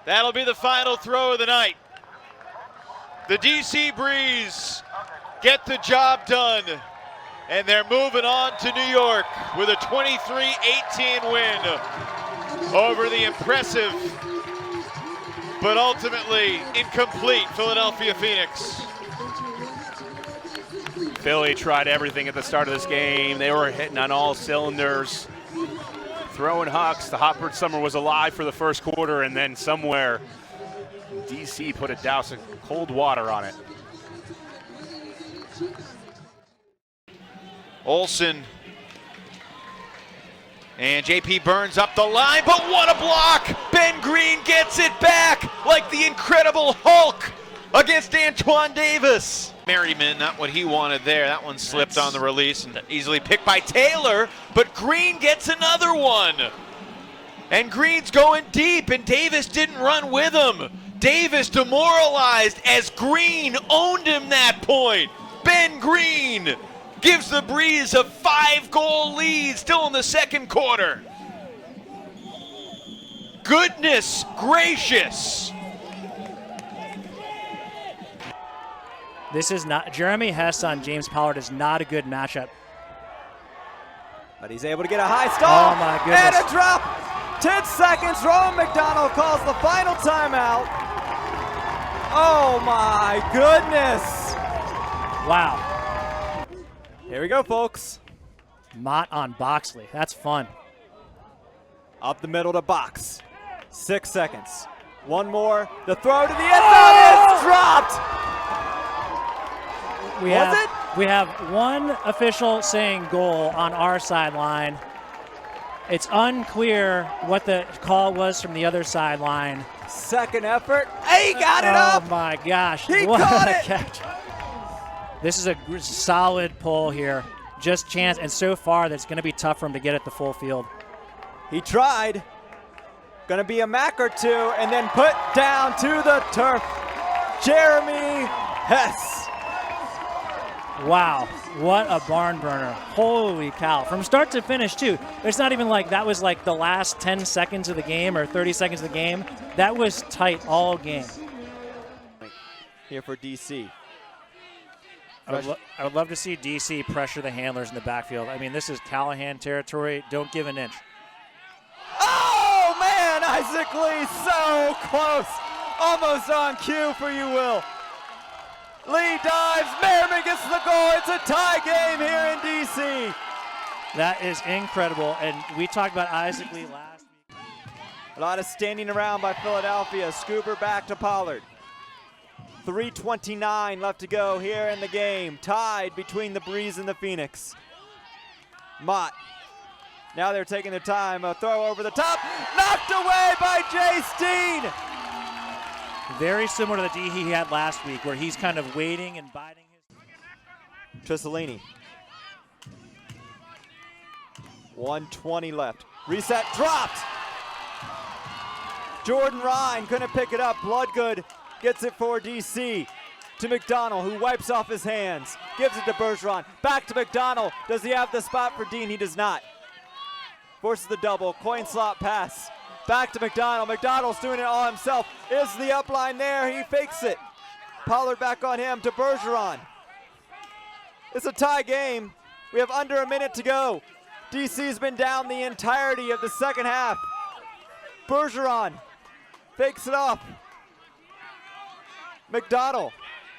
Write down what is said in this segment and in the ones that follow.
That'll be the final throw of the night. The DC Breeze get the job done, and they're moving on to New York with a 23-18 win over the impressive but ultimately incomplete Philadelphia Phoenix. Philly tried everything at the start of this game. They were hitting on all cylinders, throwing hucks. The Hotbird Summer was alive for the first quarter, and then somewhere DC put a douse of cold water on it. Olsen and JP Burns up the line, but what a block! Ben Green gets it back like the Incredible Hulk against Antoine Davis. Merriman, not what he wanted there. That one slipped on the release and easily picked by Taylor, but Green gets another one. And Green's going deep, and Davis didn't run with him. Davis demoralized as Green owned him that point. Ben Green gives the Breeze a 5-goal lead still in the second quarter. Goodness gracious. This is not, Jeremy Hess on James Pollard is not a good matchup. But he's able to get a high stop. Oh my goodness. And a drop. 10 seconds, Rowan McDonald calls the final timeout. Oh my goodness. Wow. Here we go, folks. Mott on Boxley, that's fun. Up the middle to Box. 6 seconds. One more, the throw to the end zone is dropped. We have one official saying goal on our sideline. It's unclear what the call was from the other sideline. Second effort. He got it up. Oh my gosh. He what caught a it. catch. This is a solid pull here. Just chance, and so far that's going to be tough for him to get it the full field. He tried. Gonna be a Mac or two, and then put down to the turf. Jeremy Hess. Wow, what a barn burner. Holy cow. From start to finish, too. It's not even like that was like the last 10 seconds of the game or 30 seconds of the game. That was tight all game. Here for DC. I would love to see DC pressure the handlers in the backfield. I mean, this is Callahan territory. Don't give an inch. Oh, man, Isaac Lee, so close. Almost on cue for you, Will. Lee dives, Merriman gets the goal. It's a tie game here in DC. That is incredible, and we talked about Isaac Lee last week. A lot of standing around by Philadelphia. Scooper back to Pollard. 3:29 left to go here in the game. Tied between the Breeze and the Phoenix. Mott. Now they're taking their time. A throw over the top. Knocked away by Jay Steen. Very similar to the D he had last week, where he's kind of waiting and biding his. Trisellini. 1:20 left. Reset dropped. Jordan Ryan couldn't pick it up. Bloodgood gets it for DC. To McDonald, who wipes off his hands. Gives it to Bergeron. Back to McDonald. Does he have the spot for Dean? He does not. Forces the double. Coin slot pass. Back to McDonald. McDonald's doing it all himself. Is the up line there? He fakes it. Pollard back on him to Bergeron. It's a tie game. We have under a minute to go. DC's been down the entirety of the second half. Bergeron fakes it off. McDonald.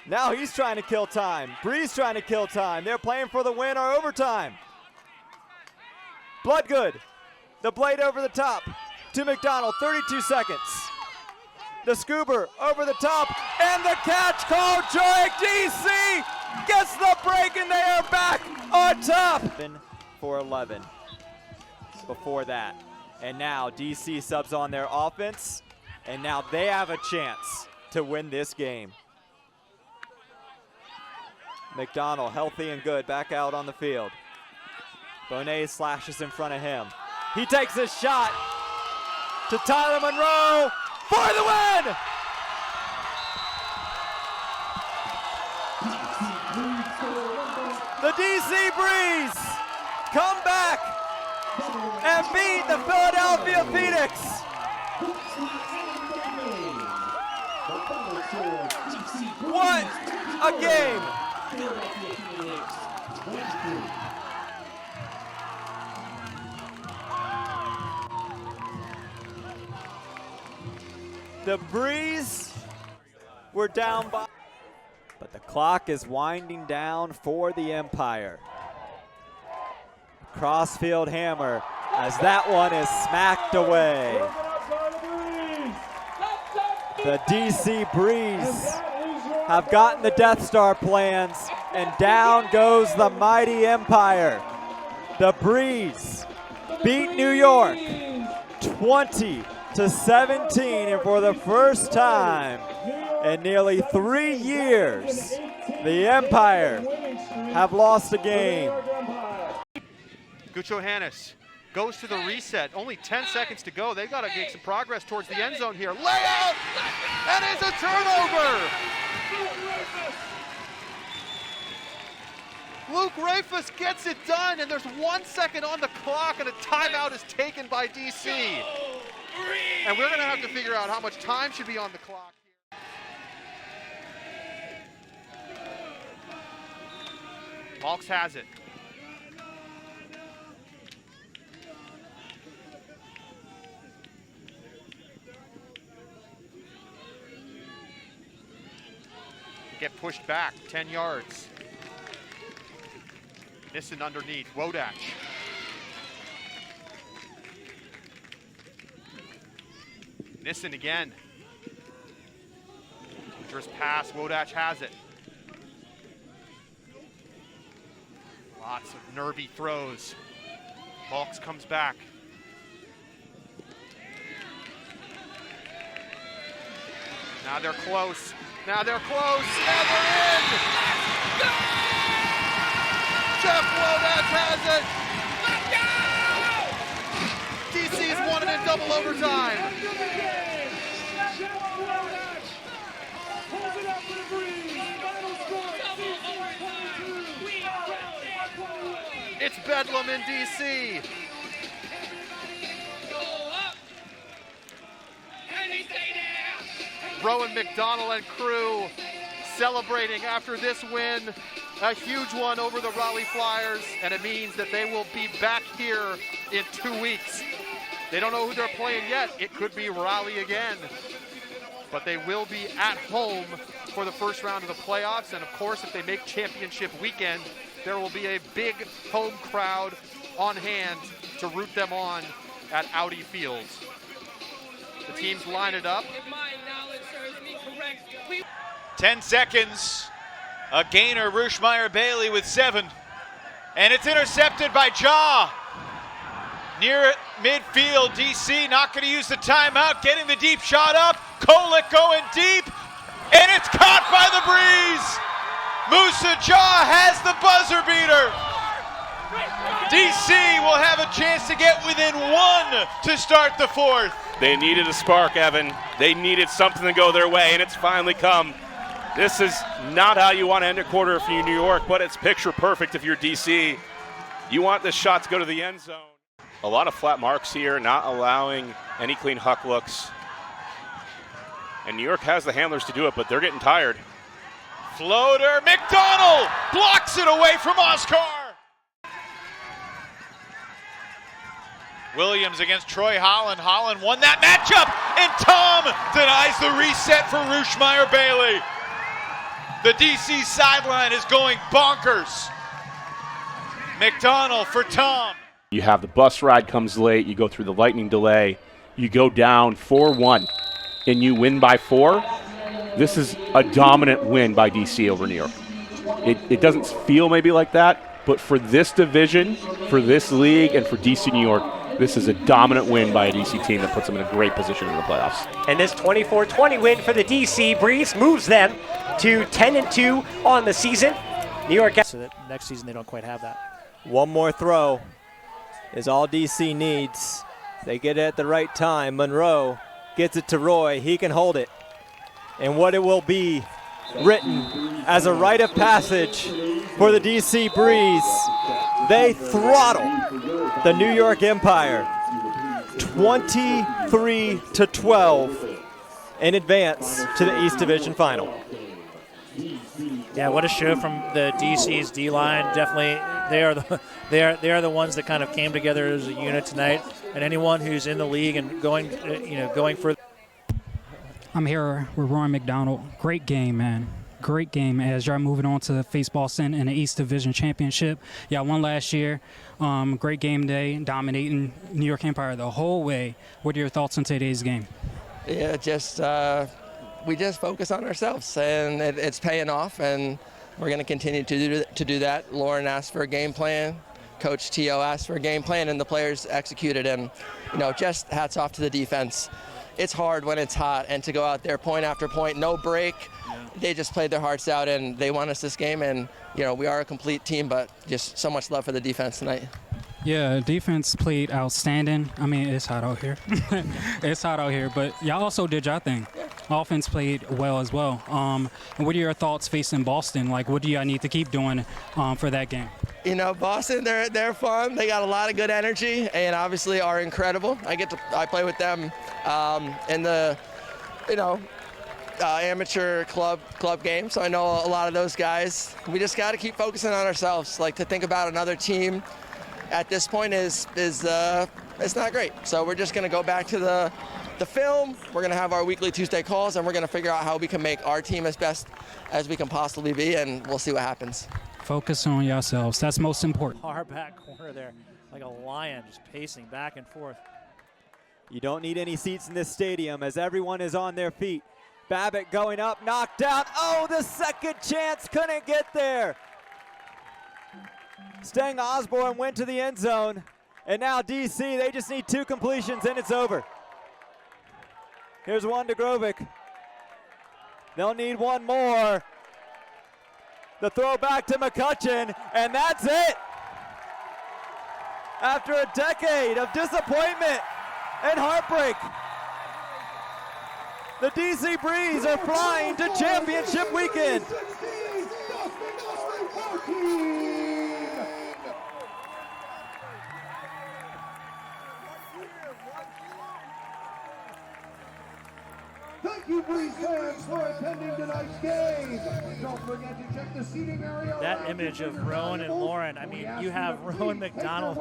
Now he's trying to kill time. Breeze trying to kill time. They're playing for the win or overtime. Bloodgood. The blade over the top. To McDonald, 32 seconds. The Scoober over the top, and the catch called. Joy DC gets the break, and they are back on top. For 11 before that. And now DC subs on their offense, and now they have a chance to win this game. McDonald, healthy and good, back out on the field. Bonet slashes in front of him. He takes a shot to Tyler Monroe for the win! The DC Breeze come back and beat the Philadelphia Phoenix. What a game! The Breeze were down by, but the clock is winding down for the Empire. Crossfield hammer as that one is smacked away. The DC Breeze have gotten the Death Star plans, and down goes the mighty Empire. The Breeze beat New York 20-17, and for the first time in nearly 3 years, the Empire have lost a game. Gucho Hannes goes to the reset. Only 10 seconds to go. They've got to make some progress towards the end zone here. Layup! And it's a turnover! Luke Rehfuss gets it done, and there's 1 second on the clock, and a timeout is taken by DC. And we're going to have to figure out how much time should be on the clock here. Hawks has it. Get pushed back 10 yards. Nissen underneath, Wodach. Nissen again. Dangerous pass, Wodach has it. Lots of nervy throws. Hawks comes back. Now they're close. Now they're close, and they're in! Jeff Wodach has it! DC's won it in double overtime. It's Bedlam in DC. Rowan McDonald and crew celebrating after this win, a huge one over the Raleigh Flyers, and it means that they will be back here in 2 weeks. They don't know who they're playing yet. It could be Raleigh again, but they will be at home for the first round of the playoffs, and of course, if they make championship weekend, there will be a big home crowd on hand to root them on at Audi Field. The teams line it up. 10 seconds. A gainer, Rushmeyer Bailey with 7. And it's intercepted by Jaw. Near midfield, DC not going to use the timeout, getting the deep shot up. Kolick going deep, and it's caught by the Breeze. Musa Jaw has the buzzer beater. DC will have a chance to get within 1 to start the 4th. They needed a spark, Evan. They needed something to go their way, and it's finally come. This is not how you want to end a quarter if you're New York, but it's picture perfect if you're DC. You want this shot to go to the end zone. A lot of flat marks here, not allowing any clean huck looks. And New York has the handlers to do it, but they're getting tired. Floater, McDonald blocks it away from Oscar. Williams against Troy Holland. Holland won that matchup, and Tom denies the reset for Rushmeyer Bailey. The DC sideline is going bonkers. McDonald for Tom. You have the bus ride comes late, you go through the lightning delay, you go down 4-1, and you win by 4. This is a dominant win by DC over New York. It doesn't feel maybe like that, but for this division, for this league, and for DC New York, this is a dominant win by a DC team that puts them in a great position in the playoffs. And this 24-20 win for the DC Breeze moves them to 10-2 on the season. New York. So that next season they don't quite have that. One more throw is all DC needs. They get it at the right time. Monroe gets it to Roy. He can hold it. And what it will be written as a rite of passage for the DC Breeze. They throttle the New York Empire 23-12 and advance to the East Division Final. Yeah, what a show from the DC's D-line. Definitely, they are the ones that kind of came together as a unit tonight. And anyone who's in the league and going for. I'm here with Ron McDonald. Great game, man. Great game as y'all moving on to face Boston in the East Division Championship. Y'all won last year. Great game day, dominating New York Empire the whole way. What are your thoughts on today's game? Yeah, we just focus on ourselves, and it's paying off, and we're going to continue to do that. Lauren asked for a game plan. Coach T.O. asked for a game plan, and the players executed. And, just hats off to the defense. It's hard when it's hot, and to go out there point after point, no break. They just played their hearts out, and they won us this game. And, we are a complete team, but just so much love for the defense tonight. Yeah, defense played outstanding. I mean, it's hot out here. It's hot out here, but y'all also did your thing. Offense played well as well. And what are your thoughts facing Boston? Like, what do y'all need to keep doing for that game? Boston, they're fun. They got a lot of good energy, and obviously are incredible. I play with them in the, amateur club game, so I know a lot of those guys. We just got to keep focusing on ourselves. Like, to think about another team at this point is it's not great. So we're just going to go back to the film. We're going to have our weekly Tuesday calls, and we're going to figure out how we can make our team as best as we can possibly be, and we'll see what happens. Focus on yourselves. That's most important. Far back corner there, like a lion, just pacing back and forth. You don't need any seats in this stadium as everyone is on their feet. Babbitt going up, knocked down. Oh, the second chance, couldn't get there. Steng Osborne went to the end zone, and now DC, they just need 2 completions and it's over. Here's one to Grovic. They'll need one more. The throw back to McCutcheon, and that's it. After a decade of disappointment and heartbreak, the DC Breeze are flying to championship weekend. Thank you, Breeze fans, for attending tonight's game. Don't forget to check the seating area. That image of Rowan and Lauren, I mean, you have Rowan McDonald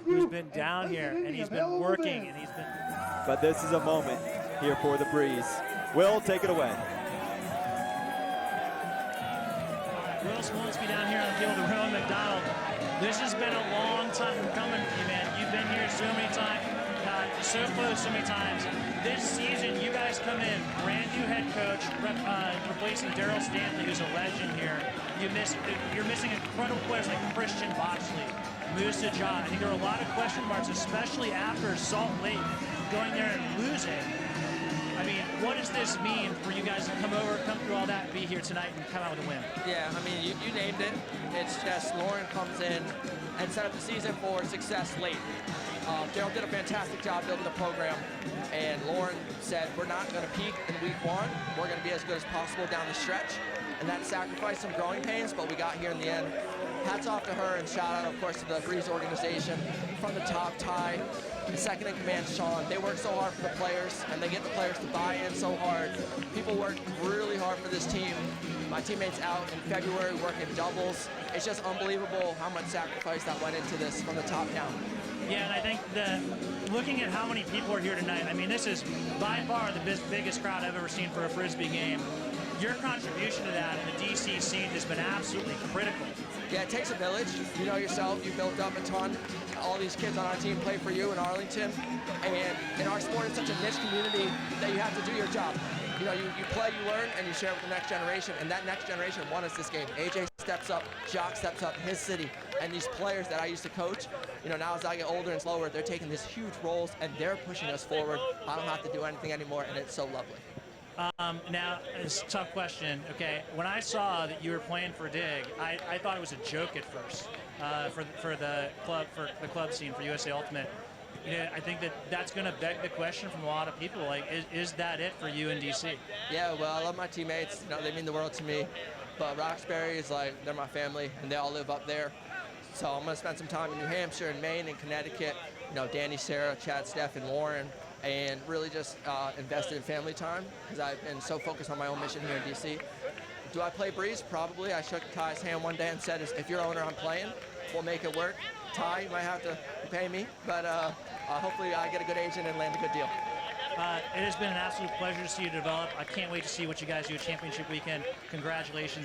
who's been down here, and he's been working, and he's been... But this is a moment here for the Breeze. Will, take it away. Will Smolensky down here on the field with Rowan McDonald. This has been a long time coming for you, man. You've been here so many times, so close so many times. This season, you guys come in, brand new head coach, replacing Daryl Stanley, who's a legend here. You're missing incredible players like Christian Boxley, Musa John. I think there are a lot of question marks, especially after Salt Lake going there and losing. I mean, what does this mean for you guys to come through all that, be here tonight, and come out with a win? Yeah, I mean, you named it. It's just Lauren comes in and set up the season for success late. Daryl did a fantastic job building the program, and Lauren said, we're not going to peak in week 1. We're going to be as good as possible down the stretch, and that sacrificed some growing pains, but we got here in the end. Hats off to her, and shout out, of course, to the Breeze organization. From the top, Ty, the second in command, Sean. They work so hard for the players, and they get the players to buy in so hard. People work really hard for this team. My teammates out in February working doubles. It's just unbelievable how much sacrifice that went into this from the top down. Yeah, and I think looking at how many people are here tonight, I mean, this is by far the biggest crowd I've ever seen for a Frisbee game. Your contribution to that in the DC scene has been absolutely critical. Yeah, it takes a village. You know yourself, you built up a ton. All these kids on our team play for you in Arlington. And in our sport, it's such a niche community that you have to do your job. You play, you learn, and you share with the next generation. And that next generation won us this game. AJ steps up, Jock steps up, his city. And these players that I used to coach, now as I get older and slower, they're taking these huge roles, and they're pushing us forward. I don't have to do anything anymore, and it's so lovely. Now, it's a tough question. Okay, when I saw that you were playing for Dig, I thought it was a joke at first for the club scene for USA Ultimate. I think that's going to beg the question from a lot of people. Like, is that it for you in DC? Yeah, well, I love my teammates. They mean the world to me. But Roxbury is they're my family, and they all live up there. So I'm going to spend some time in New Hampshire and Maine and Connecticut. Danny, Sarah, Chad, Steph, and Lauren. and really just invested in family time because I've been so focused on my own mission here in DC. Do I play Breeze? Probably. I shook Ty's hand one day and said, if you're owner, I'm playing. We'll make it work. Ty, you might have to pay me, but hopefully I get a good agent and land a good deal. It has been an absolute pleasure to see you develop. I can't wait to see what you guys do at championship weekend. Congratulations.